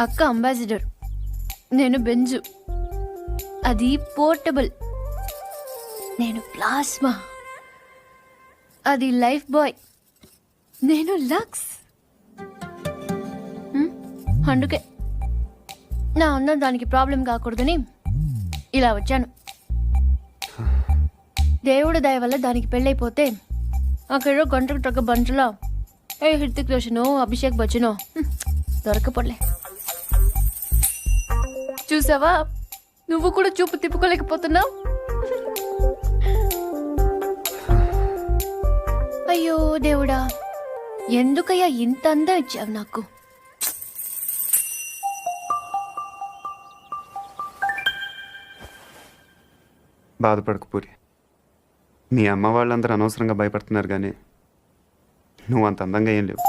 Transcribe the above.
అక్క అంబాసిడర్, నేను బెంజు, అది పోర్టబుల్. నేను ప్లాస్మా, అది లైఫ్ బాయ్. నేను లక్స్. అందుకే నా అందం దానికి ప్రాబ్లం కాకూడదని ఇలా వచ్చాను. దేవుడి దయ వల్ల దానికి పెళ్ళైపోతే అక్కడ గంటకు తగ్గ బంటలో ఏ హృతిక్ రోషనో అభిషేక్ బచ్చనో దొరకపోలే. చూసావా, నువ్వు కూడా చూపు తిప్పుకోలేకపోతున్నావు. అయ్యో దేవుడా, ఎందుకయ్యా ఇంత అందం ఇచ్చావు నాకు? బాధపడకు పూరి. మీ అమ్మ వాళ్ళందరూ అనవసరంగా భయపడుతున్నారు, కానీ నువ్వు అంత అందంగా ఏం లేవు.